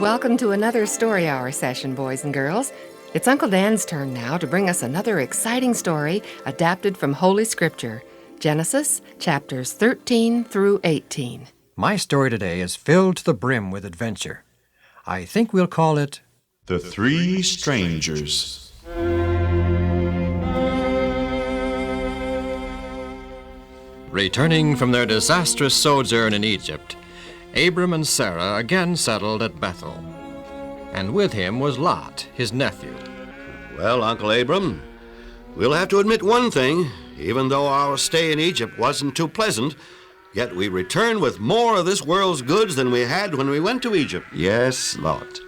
Welcome to another Story Hour session, boys and girls. It's Uncle Dan's turn now to bring us another exciting story adapted from Holy Scripture, Genesis chapters 13 through 18. My story today is filled to the brim with adventure. I think we'll call it The Three Strangers. Returning from their disastrous sojourn in Egypt, Abram and Sarah again settled at Bethel. And with him was Lot, his nephew. Well, Uncle Abram, we'll have to admit one thing. Even though our stay in Egypt wasn't too pleasant, yet we returned with more of this world's goods than we had when we went to Egypt. Yes, Lot.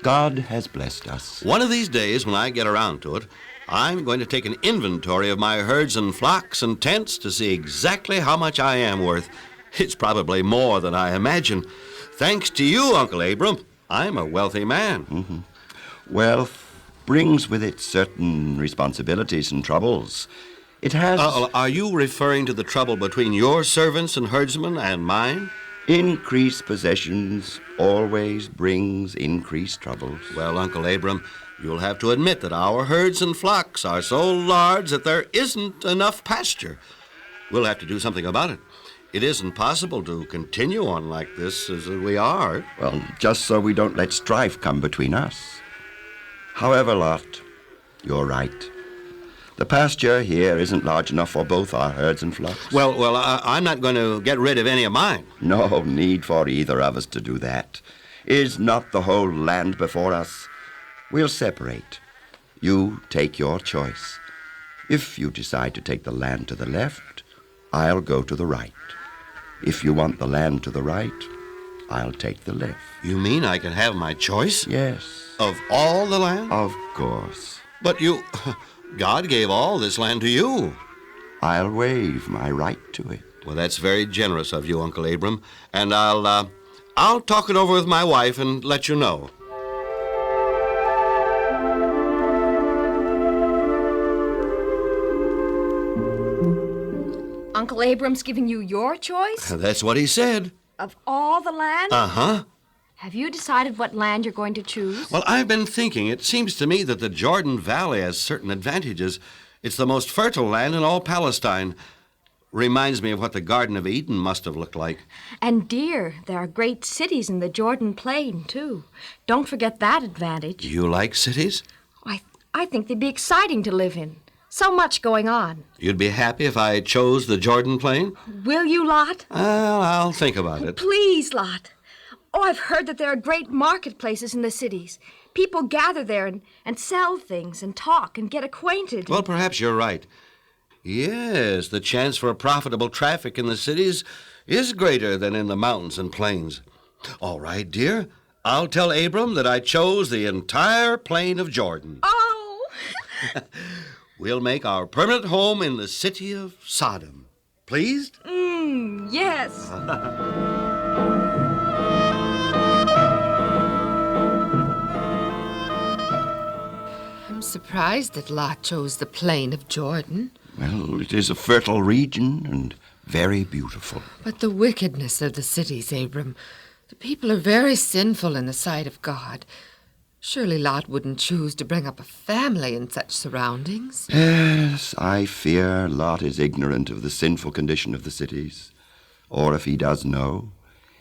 God has blessed us. One of these days, when I get around to it, I'm going to take an inventory of my herds and flocks and tents to see exactly how much I am worth. It's probably more than I imagine. Thanks to you, Uncle Abram, I'm a wealthy man. Mm-hmm. Wealth brings with it certain responsibilities and troubles. It has... Are you referring to the trouble between your servants and herdsmen and mine? Increased possessions always brings increased troubles. Well, Uncle Abram, you'll have to admit that our herds and flocks are so large that there isn't enough pasture. We'll have to do something about it. It isn't possible to continue on like this as we are. Well, just so we don't let strife come between us. However, Lot, you're right. The pasture here isn't large enough for both our herds and flocks. Well, I'm not going to get rid of any of mine. No need for either of us to do that. Is not the whole land before us? We'll separate. You take your choice. If you decide to take the land to the left, I'll go to the right. If you want the land to the right, I'll take the left. You mean I can have my choice? Yes. Of all the land? Of course. But God gave all this land to you. I'll waive my right to it. Well, that's very generous of you, Uncle Abram. And I'll talk it over with my wife and let you know. Uncle Abram's giving you your choice? That's what he said. Of all the land? Uh-huh. Have you decided what land you're going to choose? Well, I've been thinking. It seems to me that the Jordan Valley has certain advantages. It's the most fertile land in all Palestine. Reminds me of what the Garden of Eden must have looked like. And dear, there are great cities in the Jordan Plain, too. Don't forget that advantage. You like cities? I think they'd be exciting to live in. So much going on. You'd be happy if I chose the Jordan Plain? Will you, Lot? Well, I'll think about it. Please, Lot. Oh, I've heard that there are great marketplaces in the cities. People gather there and sell things and talk and get acquainted. Well, perhaps you're right. Yes, the chance for profitable traffic in the cities is greater than in the mountains and plains. All right, dear. I'll tell Abram that I chose the entire plain of Jordan. Oh! We'll make our permanent home in the city of Sodom. Pleased? Yes. I'm surprised that Lot chose the plain of Jordan. Well, it is a fertile region and very beautiful. But the wickedness of the cities, Abram. The people are very sinful in the sight of God. Surely Lot wouldn't choose to bring up a family in such surroundings. Yes, I fear Lot is ignorant of the sinful condition of the cities. Or if he does know,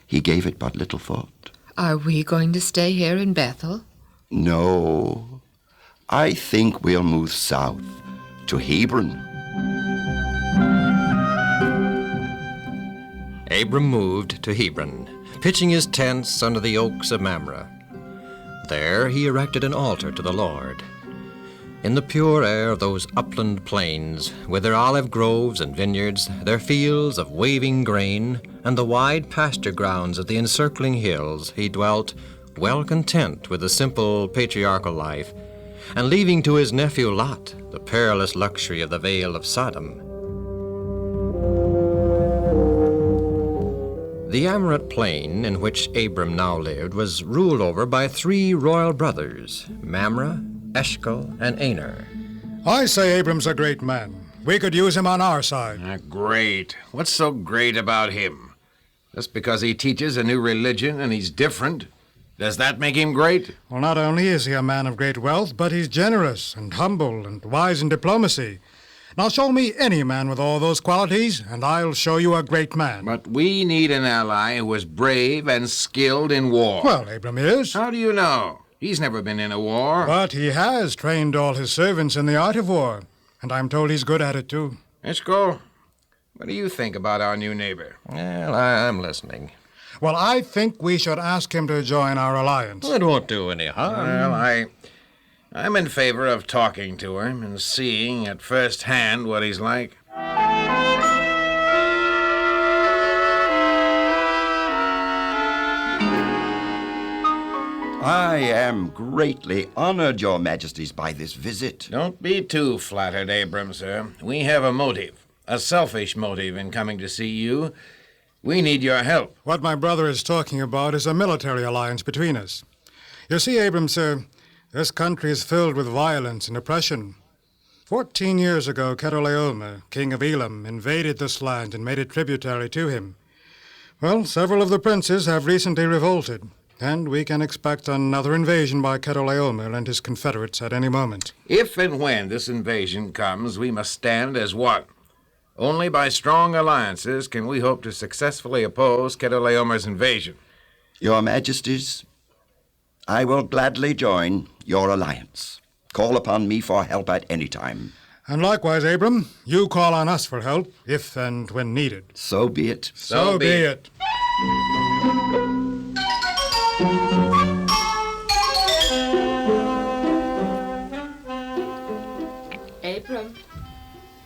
he gave it but little thought. Are we going to stay here in Bethel? No. I think we'll move south to Hebron. Abram moved to Hebron, pitching his tents under the oaks of Mamre. There he erected an altar to the Lord. In the pure air of those upland plains, with their olive groves and vineyards, their fields of waving grain, and the wide pasture grounds of the encircling hills, he dwelt, well content with the simple patriarchal life, and leaving to his nephew Lot the perilous luxury of the Vale of Sodom. The Amorite plain in which Abram now lived was ruled over by three royal brothers, Mamre, Eshcol, and Aner. I say Abram's a great man. We could use him on our side. Great. What's so great about him? Just because he teaches a new religion and he's different? Does that make him great? Well, not only is he a man of great wealth, but he's generous and humble and wise in diplomacy. Now show me any man with all those qualities, and I'll show you a great man. But we need an ally who is brave and skilled in war. Well, Abram is. How do you know? He's never been in a war. But he has trained all his servants in the art of war, and I'm told he's good at it, too. Eshkol, what do you think about our new neighbor? Well, I'm listening. Well, I think we should ask him to join our alliance. It won't do any harm. Well, I'm in favor of talking to him and seeing at first hand what he's like. I am greatly honored, Your Majesties, by this visit. Don't be too flattered, Abram, sir. We have a motive, a selfish motive in coming to see you. We need your help. What my brother is talking about is a military alliance between us. You see, Abram, sir, this country is filled with violence and oppression. 14 years ago, Chedorlaomer, king of Elam, invaded this land and made it tributary to him. Well, several of the princes have recently revolted, and we can expect another invasion by Chedorlaomer and his confederates at any moment. If and when this invasion comes, we must stand as one. Only by strong alliances can we hope to successfully oppose Chedorlaomer's invasion. Your Majesties, I will gladly join your alliance. Call upon me for help at any time. And likewise, Abram, you call on us for help, if and when needed. So be it. So be it.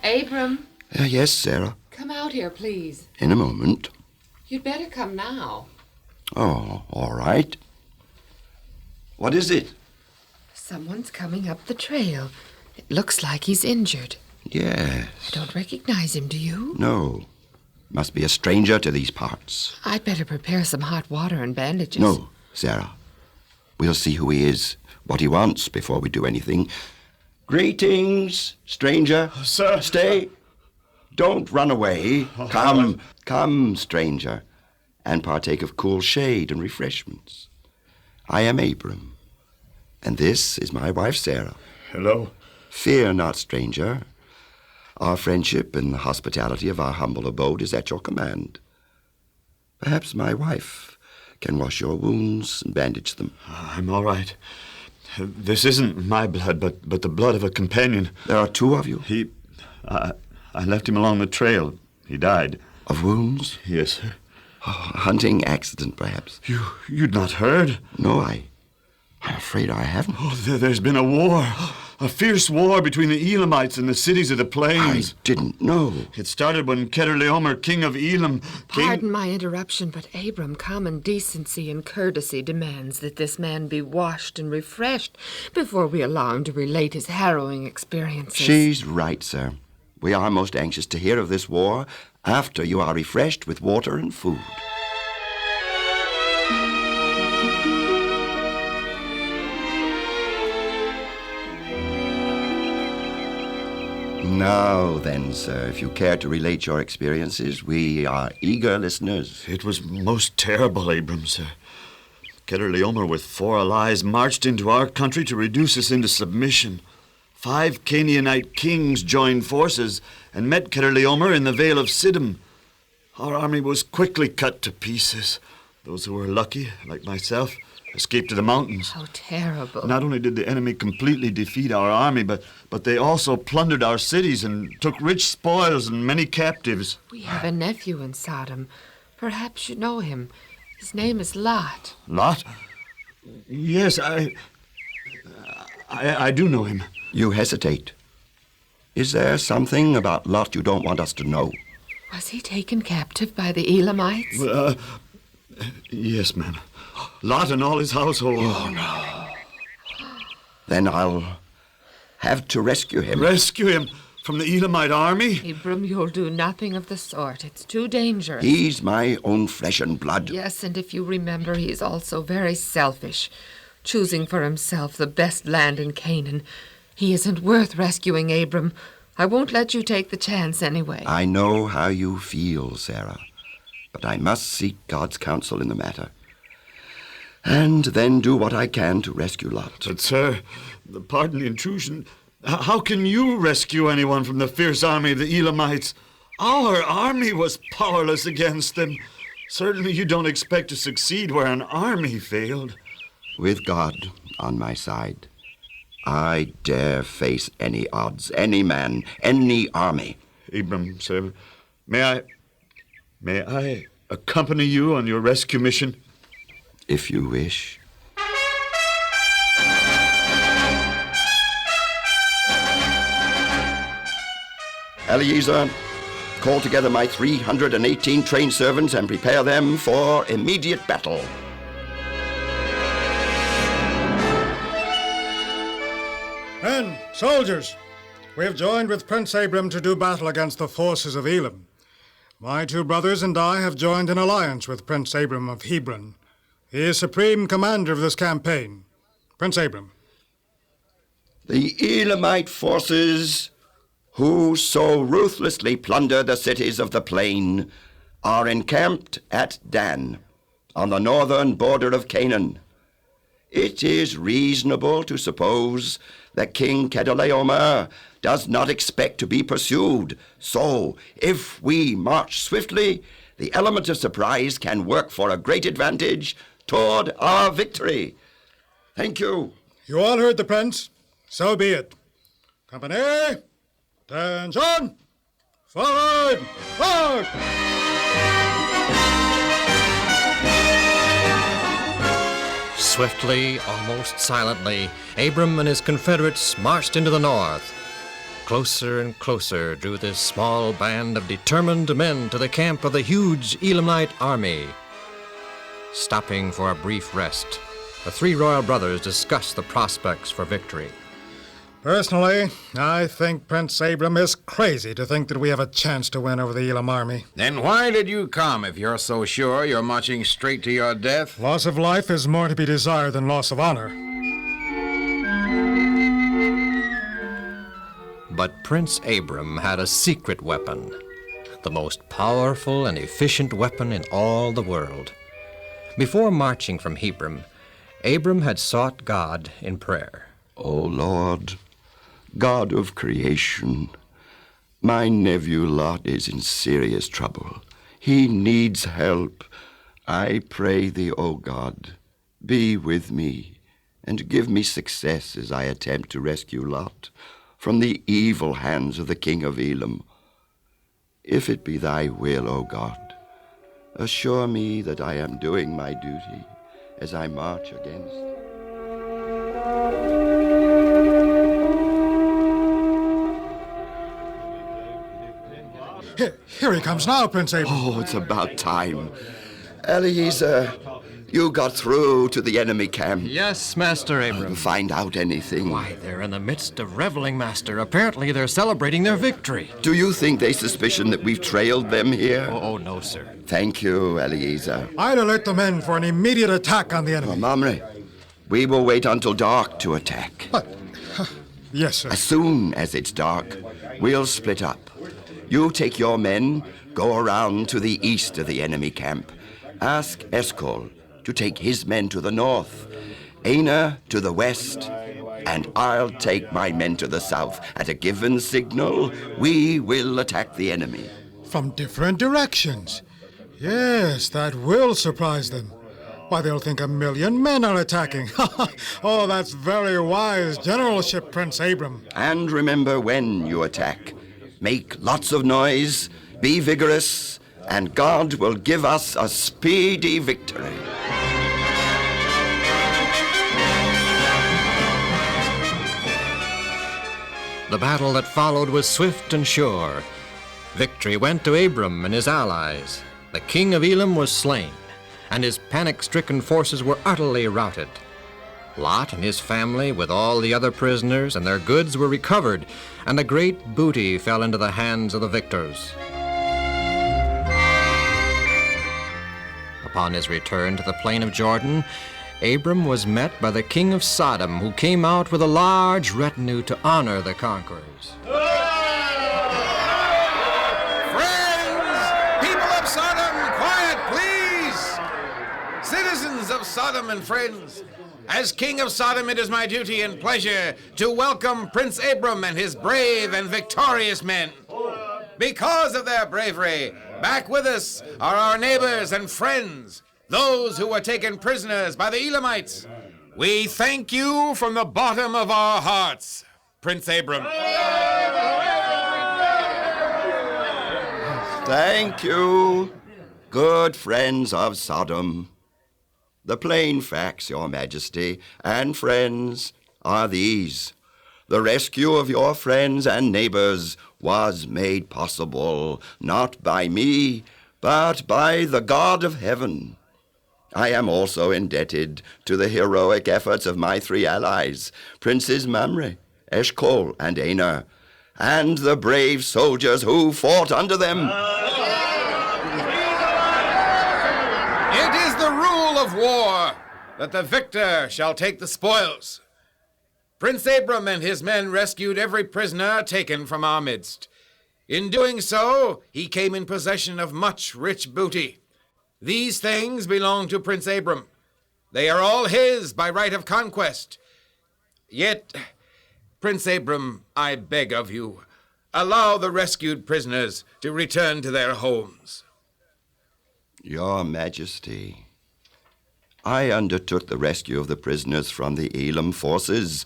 Abram, Yes, Sarah. come out here, please. In a moment. You'd better come now. Oh, all right. What is it? Someone's coming up the trail. It looks like he's injured. Yes. I don't recognize him, do you? No. Must be a stranger to these parts. I'd better prepare some hot water and bandages. No, Sarah. We'll see who he is, what he wants, before we do anything. Greetings, stranger. Sir. Stay. Don't run away. Come, stranger, and partake of cool shade and refreshments. I am Abram, and this is my wife, Sarah. Hello. Fear not, stranger. Our friendship and the hospitality of our humble abode is at your command. Perhaps my wife can wash your wounds and bandage them. I'm all right. This isn't my blood, but the blood of a companion. There are two of you. I left him along the trail. He died. Of wounds? Yes, sir. Oh, a hunting accident, perhaps. You'd not heard? No, I'm afraid I haven't. Oh, there's been a war. A fierce war between the Elamites and the cities of the plains. I didn't know. It started when Chedorlaomer, king of Elam, came... Pardon my interruption, but Abram, common decency and courtesy demands that this man be washed and refreshed before we allow him to relate his harrowing experiences. She's right, sir. We are most anxious to hear of this war after you are refreshed with water and food. Now then, sir, if you care to relate your experiences, we are eager listeners. It was most terrible, Abram, sir. Chedorlaomer with 4 allies marched into our country to reduce us into submission. 5 Canaanite kings joined forces and met Chedorlaomer in the Vale of Siddim. Our army was quickly cut to pieces. Those who were lucky, like myself, escaped to the mountains. How terrible. Not only did the enemy completely defeat our army, but they also plundered our cities and took rich spoils and many captives. We have a nephew in Sodom. Perhaps you know him. His name is Lot. Lot? Yes, I do know him. You hesitate. Is there something about Lot you don't want us to know? Was he taken captive by the Elamites? Yes, ma'am. Lot and all his household. Oh, no. Then I'll have to rescue him. Rescue him from the Elamite army? Abram, you'll do nothing of the sort. It's too dangerous. He's my own flesh and blood. Yes, and if you remember, he is also very selfish, choosing for himself the best land in Canaan. He isn't worth rescuing, Abram. I won't let you take the chance anyway. I know how you feel, Sarah, but I must seek God's counsel in the matter. and then do what I can to rescue Lot. But, sir, pardon the intrusion, how can you rescue anyone from the fierce army of the Elamites? Our army was powerless against them. Certainly you don't expect to succeed where an army failed. With God on my side, I dare face any odds, any man, any army. Abram, sir, may I accompany you on your rescue mission? If you wish. Eliezer, call together my 318 trained servants and prepare them for immediate battle. Men, soldiers, we have joined with Prince Abram to do battle against the forces of Elam. My 2 brothers and I have joined an alliance with Prince Abram of Hebron. He is supreme commander of this campaign. Prince Abram. The Elamite forces who so ruthlessly plunder the cities of the plain are encamped at Dan, on the northern border of Canaan. It is reasonable to suppose that King Chedorlaomer does not expect to be pursued. So, if we march swiftly, the element of surprise can work for a great advantage toward our victory. Thank you. You all heard the prince. So be it. Company, attention! Forward! Forward! Swiftly, almost silently, Abram and his confederates marched into the north. Closer and closer drew this small band of determined men to the camp of the huge Elamite army. Stopping for a brief rest, the 3 royal brothers discussed the prospects for victory. Personally, I think Prince Abram is crazy to think that we have a chance to win over the Elam army. Then why did you come if you're so sure you're marching straight to your death? Loss of life is more to be desired than loss of honor. But Prince Abram had a secret weapon, the most powerful and efficient weapon in all the world. Before marching from Hebron, Abram had sought God in prayer. O Lord, God of creation, my nephew Lot is in serious trouble. He needs help. I pray thee, O God, be with me and give me success as I attempt to rescue Lot from the evil hands of the king of Elam. If it be thy will, O God, assure me that I am doing my duty as I march against. Here he comes now, Prince Abram. Oh, it's about time. Eliezer, you got through to the enemy camp. Yes, Master Abram. Find out anything? Why, they're in the midst of reveling, Master. Apparently they're celebrating their victory. Do you think they suspicion that we've trailed them here? Oh, no, sir. Thank you, Eliezer. I'd alert the men for an immediate attack on the enemy. Mamre, we will wait until dark to attack. Yes, sir. As soon as it's dark, we'll split up. You take your men, go around to the east of the enemy camp. Ask Eshcol to take his men to the north, Aina to the west, and I'll take my men to the south. At a given signal, we will attack the enemy. From different directions. Yes, that will surprise them. Why, they'll think 1,000,000 men are attacking. Oh, that's very wise generalship, Prince Abram. And remember, when you attack, make lots of noise, be vigorous, and God will give us a speedy victory. The battle that followed was swift and sure. Victory went to Abram and his allies. The king of Elam was slain, and his panic-stricken forces were utterly routed. Lot and his family, with all the other prisoners and their goods, were recovered, and a great booty fell into the hands of the victors. Upon his return to the plain of Jordan, Abram was met by the king of Sodom, who came out with a large retinue to honor the conquerors. Friends! People of Sodom, quiet, please! Citizens Sons of Sodom and friends, as King of Sodom, it is my duty and pleasure to welcome Prince Abram and his brave and victorious men. Because of their bravery, back with us are our neighbors and friends, those who were taken prisoners by the Elamites. We thank you from the bottom of our hearts, Prince Abram. Thank you, good friends of Sodom. The plain facts, Your Majesty, and friends, are these. The rescue of your friends and neighbors was made possible not by me, but by the God of heaven. I am also indebted to the heroic efforts of my 3 allies, Princes Mamre, Eshkol, and Aner, and the brave soldiers who fought under them. It is the rule of war that the victor shall take the spoils. Prince Abram and his men rescued every prisoner taken from our midst. In doing so, he came in possession of much rich booty. These things belong to Prince Abram. They are all his by right of conquest. Yet, Prince Abram, I beg of you, allow the rescued prisoners to return to their homes. Your Majesty, I undertook the rescue of the prisoners from the Elam forces,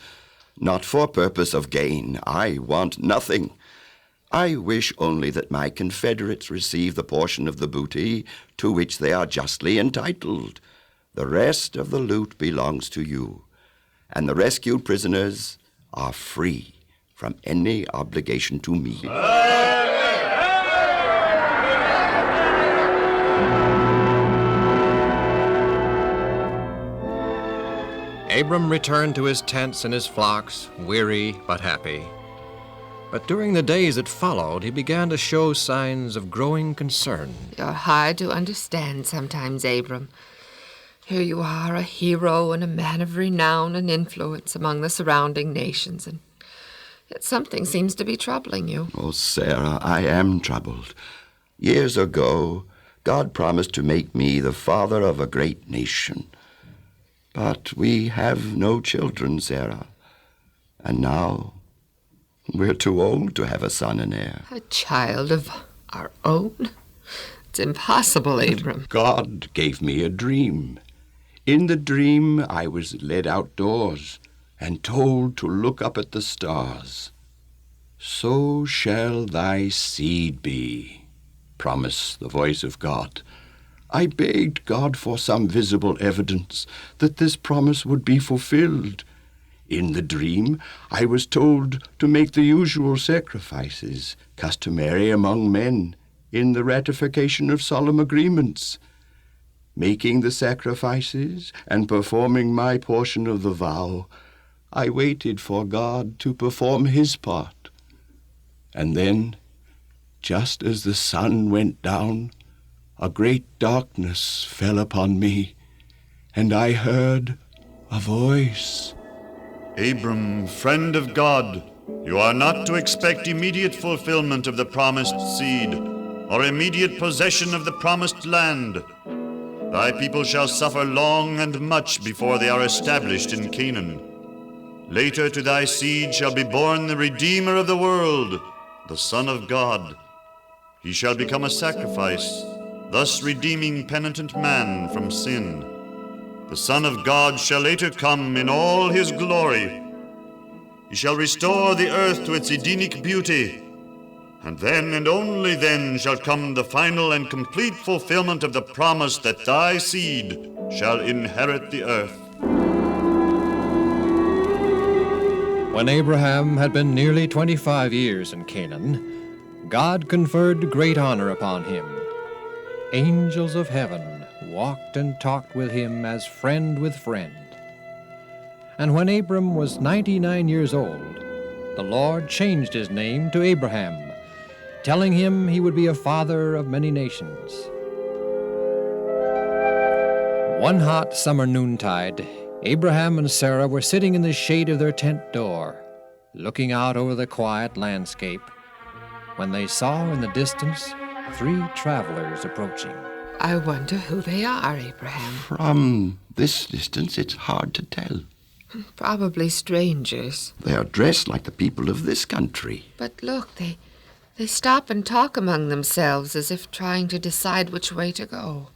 not for purpose of gain. I want nothing. I wish only that my confederates receive the portion of the booty to which they are justly entitled. The rest of the loot belongs to you, and the rescued prisoners are free from any obligation to me. Abram returned to his tents and his flocks, weary but happy. But during the days that followed, he began to show signs of growing concern. You're hard to understand sometimes, Abram. Here you are, a hero and a man of renown and influence among the surrounding nations, and yet something seems to be troubling you. Oh, Sarah, I am troubled. Years ago, God promised to make me the father of a great nation. But we have no children, Sarah. And now, we're too old to have a son and heir. A child of our own? It's impossible, Abram. God gave me a dream. In the dream, I was led outdoors and told to look up at the stars. So shall thy seed be, promised the voice of God. I begged God for some visible evidence that this promise would be fulfilled. In the dream, I was told to make the usual sacrifices customary among men in the ratification of solemn agreements. Making the sacrifices and performing my portion of the vow, I waited for God to perform his part. And then, just as the sun went down, a great darkness fell upon me, and I heard a voice. Abram, friend of God, you are not to expect immediate fulfillment of the promised seed, or immediate possession of the promised land. Thy people shall suffer long and much before they are established in Canaan. Later to thy seed shall be born the Redeemer of the world, the Son of God. He shall become a sacrifice, thus redeeming penitent man from sin. The Son of God shall later come in all his glory. He shall restore the earth to its Edenic beauty, and then and only then shall come the final and complete fulfillment of the promise that thy seed shall inherit the earth. When Abraham had been nearly 25 years in Canaan, God conferred great honor upon him. Angels of heaven walked and talked with him as friend with friend. And when Abram was 99 years old, the Lord changed his name to Abraham, telling him he would be a father of many nations. One hot summer noontide, Abraham and Sarah were sitting in the shade of their tent door, looking out over the quiet landscape, when they saw in the distance 3 travelers approaching. I wonder who they are, Abraham. From this distance, it's hard to tell. Probably strangers. They are dressed like the people of this country. But look, they stop and talk among themselves as if trying to decide which way to go.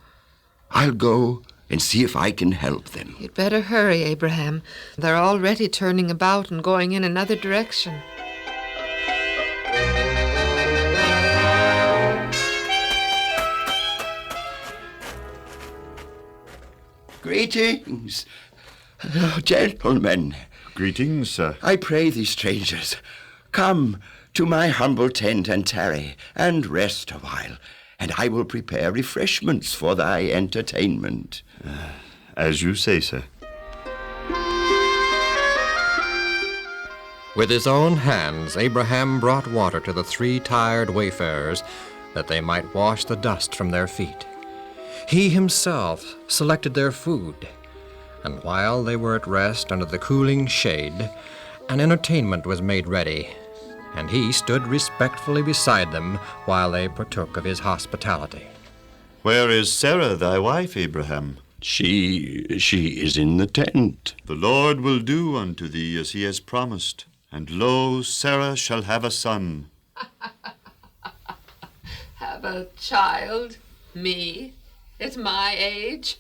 I'll go and see if I can help them. You'd better hurry, Abraham. They're already turning about and going in another direction. Greetings, gentlemen. Greetings, sir. I pray thee, strangers, come to my humble tent and tarry, and rest a while, and I will prepare refreshments for thy entertainment. As you say, sir. With his own hands, Abraham brought water to the 3 tired wayfarers, that they might wash the dust from their feet. He himself selected their food, and while they were at rest under the cooling shade, an entertainment was made ready, and he stood respectfully beside them while they partook of his hospitality. Where is Sarah, thy wife, Abraham? She is in the tent. The Lord will do unto thee as he has promised, and lo, Sarah shall have a son. Have a child? Me? At my age?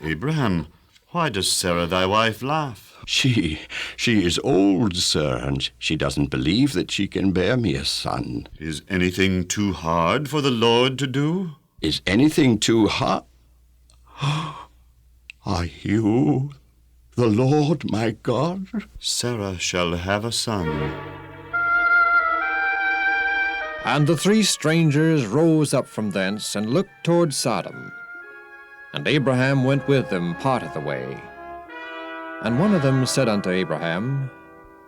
Abraham, why does Sarah, thy wife, laugh? She is old, sir, and she doesn't believe that she can bear me a son. Is anything too hard for the Lord to do? Is anything too hard? Are you the Lord my God? Sarah shall have a son. And the 3 strangers rose up from thence and looked toward Sodom. And Abraham went with them part of the way. And one of them said unto Abraham,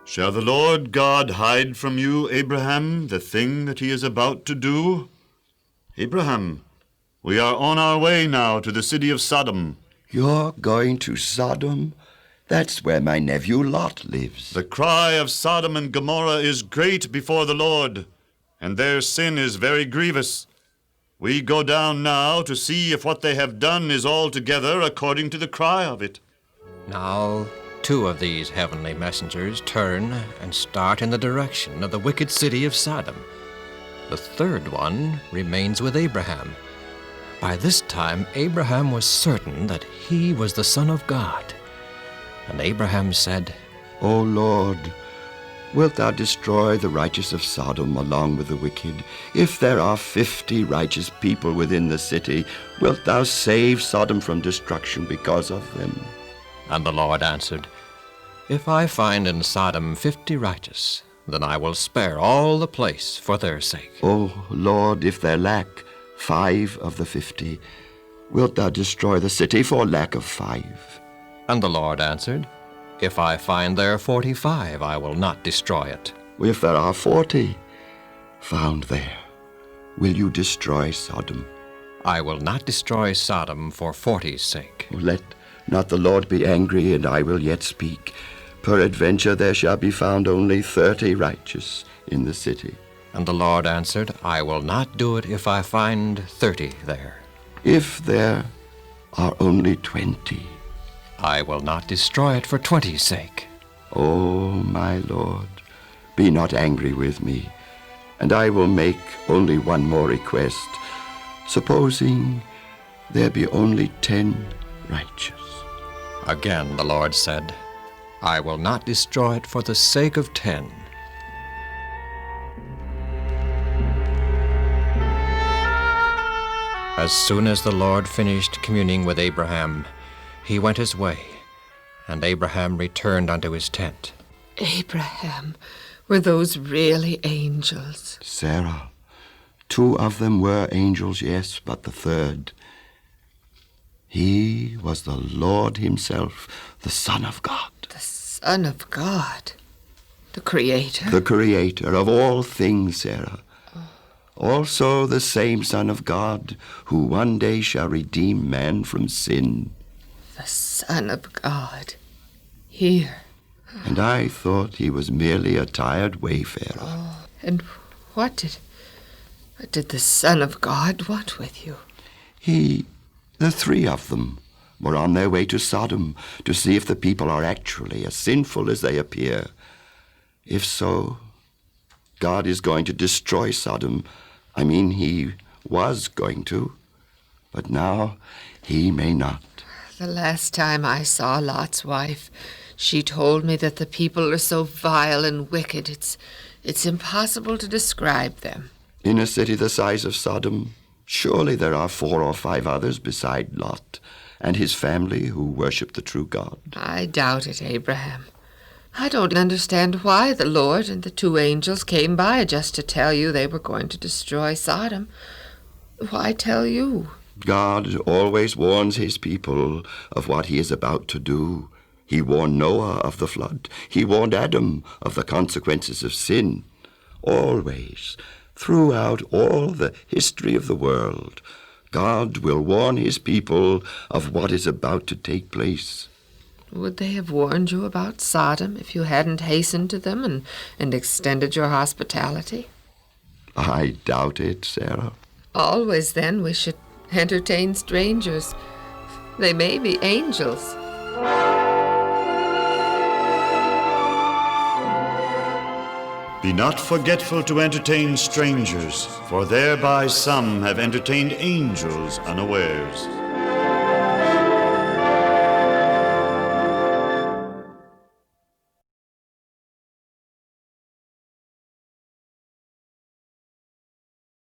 Shall the Lord God hide from you, Abraham, the thing that he is about to do? Abraham, we are on our way now to the city of Sodom. You're going to Sodom? That's where my nephew Lot lives. The cry of Sodom and Gomorrah is great before the Lord, and their sin is very grievous. We go down now to see if what they have done is altogether according to the cry of it. Now 2 of these heavenly messengers turn and start in the direction of the wicked city of Sodom. The 3rd one remains with Abraham. By this time Abraham was certain that he was the Son of God. And Abraham said, O Lord, wilt thou destroy the righteous of Sodom along with the wicked? If there are 50 righteous people within the city, wilt thou save Sodom from destruction because of them? And the Lord answered, If I find in Sodom 50 righteous, then I will spare all the place for their sake. O Lord, if there lack 5 of the 50, wilt thou destroy the city for lack of 5? And the Lord answered, If I find there 45, I will not destroy it. If there are 40 found there, will you destroy Sodom? I will not destroy Sodom for 40's sake. Let not the Lord be angry, and I will yet speak. Peradventure there shall be found only 30 righteous in the city. And the Lord answered, I will not do it if I find 30 there. If there are only 20, I will not destroy it for 20's sake. O my Lord, be not angry with me, and I will make only one more request. Supposing there be only 10 righteous. Again the Lord said, I will not destroy it for the sake of 10. As soon as the Lord finished communing with Abraham, he went his way, and Abraham returned unto his tent. Abraham, were those really angels? Sarah, 2 of them were angels, yes, but the 3rd, he was the Lord himself, the Son of God. The Son of God? The Creator? The Creator of all things, Sarah. Also the same Son of God, who one day shall redeem man from sin. The Son of God. Here. And I thought he was merely a tired wayfarer. And what did the Son of God want with you? The three of them, were on their way to Sodom to see if the people are actually as sinful as they appear. If so, God is going to destroy Sodom. I mean, he was going to, but now he may not. The last time I saw Lot's wife, she told me that the people are so vile and wicked, it's impossible to describe them. In a city the size of Sodom, surely there are 4 or 5 others beside Lot and his family who worship the true God. I doubt it, Abraham. I don't understand why the Lord and the 2 angels came by just to tell you they were going to destroy Sodom. Why tell you? God always warns his people of what he is about to do. He warned Noah of the flood. He warned Adam of the consequences of sin. Always, throughout all the history of the world, God will warn his people of what is about to take place. Would they have warned you about Sodom if you hadn't hastened to them and extended your hospitality? I doubt it, Sarah. Always, then, we should entertain strangers. They may be angels. Be not forgetful to entertain strangers, for thereby some have entertained angels unawares.